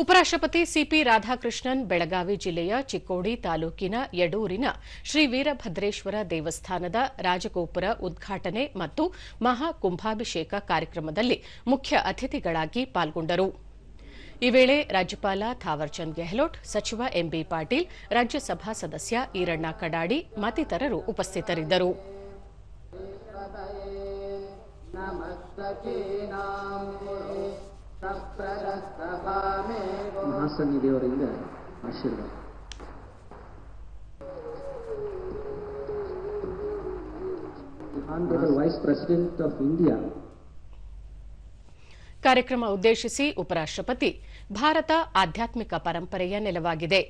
ಉಪರಾಷ್ಟ್ರಪತಿ ಸಿಪಿ ರಾಧಾಕೃಷ್ಣನ್ ಬೆಳಗಾವಿ ಜಿಲ್ಲೆಯ ಚಿಕ್ಕೋಡಿ ತಾಲೂಕಿನ ಯಡೂರಿನ ಶ್ರೀ ವೀರಭದ್ರೇಶ್ವರ ದೇವಸ್ಥಾನದ ರಾಜಗೋಪುರ ಉದ್ಘಾಟನೆ ಮತ್ತು ಮಹಾಕುಂಭಾಭಿಷೇಕ ಕಾರ್ಯಕ್ರಮದಲ್ಲಿ ಮುಖ್ಯ ಅತಿಥಿಗಳಾಗಿ ಪಾಲ್ಗೊಂಡರು. ಈ ವೇಳೆ ರಾಜ್ಯಪಾಲ ಥಾವರ್ಚಂದ್ ಗೆಹ್ಲೋಟ್, ಸಚಿವ ಎಂಬಿ ಪಾಟೀಲ್, ರಾಜ್ಯಸಭಾ ಸದಸ್ಯ ಈರಣ್ಣ ಕಡಾಡಿ ಮತ್ತಿತರರು ಉಪಸ್ಥಿತರಿದ್ದರು. ಮಹಾಸನ್ನಿಧಿಯವರಿಂದ ಆಶೀರ್ವಾದ. Honorable Vice President of India. ಕಾರ್ಯಕ್ರಮ ಉದ್ದೇಶಿಸಿ ಉಪರಾಷ್ಟ್ರಪತಿ, ಭಾರತ ಆಧ್ಯಾತ್ಮಿಕ ಪರಂಪರೆಯ ನೆಲವಾಗಿದೆ.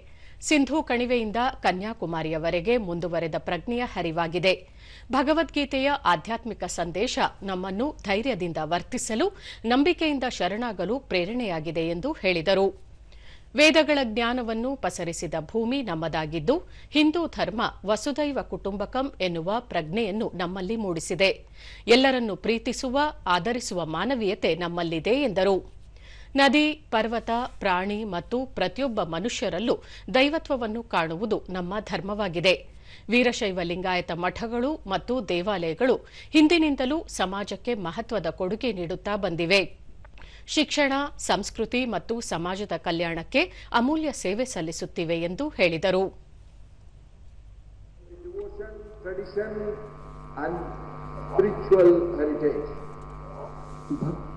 ಸಿಂಧೂ ಕಣಿವೆಯಿಂದ ಕನ್ಯಾಕುಮಾರಿಯವರೆಗೆ ಮುಂದುವರೆದ ಪ್ರಜ್ಞೆಯ ಹರಿವಾಗಿದೆ. ಭಗವದ್ಗೀತೆಯ ಆಧ್ಯಾತ್ಮಿಕ ಸಂದೇಶ ನಮ್ಮನ್ನು ಧೈರ್ಯದಿಂದ ವರ್ತಿಸಲು, ನಂಬಿಕೆಯಿಂದ ಶರಣಾಗಲು ಪ್ರೇರಣೆಯಾಗಿದೆ ಎಂದು ಹೇಳಿದರು. ವೇದಗಳ ಜ್ಞಾನವನ್ನು ಪಸರಿಸಿದ ಭೂಮಿ ನಮ್ಮದಾಗಿದ್ದು, ಹಿಂದೂ ಧರ್ಮ ವಸುದೈವ ಕುಟುಂಬಕಂ ಎನ್ನುವ ಪ್ರಜ್ಞೆಯನ್ನು ನಮ್ಮಲ್ಲಿ ಮೂಡಿಸಿದೆ. ಎಲ್ಲರನ್ನೂ ಪ್ರೀತಿಸುವ, ಆದರಿಸುವ ಮಾನವೀಯತೆ ನಮ್ಮಲ್ಲಿದೆ ಎಂದರು. ನದಿ, ಪರ್ವತ, ಪ್ರಾಣಿ ಮತ್ತು ಪ್ರತಿಯೊಬ್ಬ ಮನುಷ್ಯರಲ್ಲೂ ದೈವತ್ವವನ್ನು ಕಾಣುವುದು ನಮ್ಮ ಧರ್ಮವಾಗಿದೆ. ವೀರಶೈವ ಲಿಂಗಾಯತ ಮಠಗಳು ಮತ್ತು ದೇವಾಲಯಗಳು ಹಿಂದಿನಿಂದಲೂ ಸಮಾಜಕ್ಕೆ ಮಹತ್ವದ ಕೊಡುಗೆ ನೀಡುತ್ತಾ ಬಂದಿವೆ. ಶಿಕ್ಷಣ, ಸಂಸ್ಕೃತಿ ಮತ್ತು ಸಮಾಜದ ಕಲ್ಯಾಣಕ್ಕೆ ಅಮೂಲ್ಯ ಸೇವೆ ಸಲ್ಲಿಸುತ್ತಿವೆ ಎಂದು ಹೇಳಿದರು.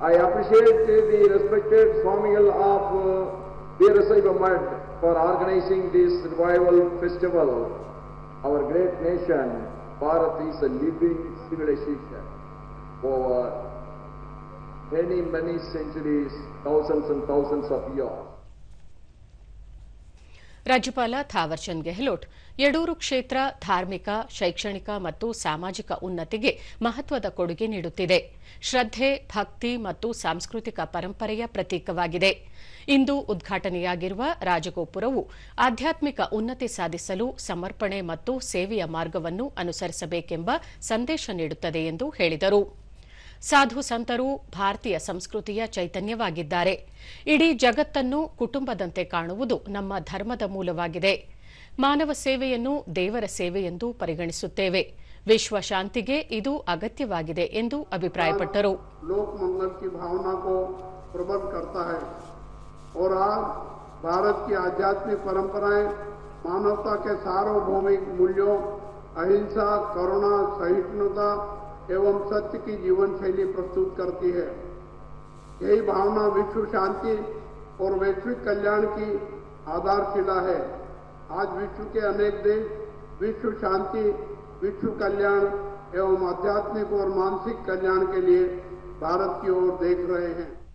I appreciate the respected Swamigal of Veerasaiva Mutt for organizing this revival festival. Our great nation, Bharat, is a living civilization over many centuries, thousands and thousands of years. ರಾಜ್ಯಪಾಲ ಥಾವರ್ಚಂದ್ ಗೆಹ್ಲೋಟ್, ಯಡೂರು ಕ್ಷೇತ್ರ ಧಾರ್ಮಿಕ, ಶೈಕ್ಷಣಿಕ ಮತ್ತು ಸಾಮಾಜಿಕ ಉನ್ನತಿಗೆ ಮಹತ್ವದ ಕೊಡುಗೆ ನೀಡುತ್ತಿದೆ. ಶ್ರದ್ಧೆ, ಭಕ್ತಿ ಮತ್ತು ಸಾಂಸ್ಕೃತಿಕ ಪರಂಪರೆಯ ಪ್ರತೀಕವಾಗಿದೆ. ಇಂದು ಉದ್ಘಾಟನೆಯಾಗಿರುವ ರಾಜಗೋಪುರವು ಆಧ್ಯಾತ್ಮಿಕ ಉನ್ನತಿ ಸಾಧಿಸಲು ಸಮರ್ಪಣೆ ಮತ್ತು ಸೇವೆಯ ಮಾರ್ಗವನ್ನು ಅನುಸರಿಸಬೇಕೆಂಬ ಸಂದೇಶ ನೀಡುತ್ತದೆ ಎಂದು ಹೇಳಿದರು. ಸಾಧು ಸಂತರು ಭಾರತೀಯ ಸಂಸ್ಕೃತಿಯ ಚೈತನ್ಯವಾಗಿದ್ದಾರೆ. ಇಡೀ ಜಗತ್ತನ್ನು ಕುಟುಂಬದಂತೆ ಕಾಣುವುದು ನಮ್ಮ ಧರ್ಮದ ಮೂಲವಾಗಿದೆ. ಮಾನವ ಸೇವೆಯನ್ನು ದೇವರ ಸೇವೆ ಎಂದು ಪರಿಗಣಿಸುತ್ತೇವೆ. ವಿಶ್ವ ಶಾಂತಿಗೆ ಇದು ಅಗತ್ಯವಾಗಿದೆ ಎಂದು ಅಭಿಪ್ರಾಯಪಟ್ಟರು. भारत की आध्यात्मिक परंपराएं मानवता के सार्वभौमिक मूल्यों, अहिंसा, करुणा, सहिष्णुता एवं सत्य की जीवन शैली प्रस्तुत करती है. यही भावना विश्व शांति और वैश्विक कल्याण की आधारशिला है. आज विश्व के अनेक देश विश्व शांति, विश्व कल्याण एवं आध्यात्मिक और मानसिक कल्याण के लिए भारत की ओर देख रहे हैं.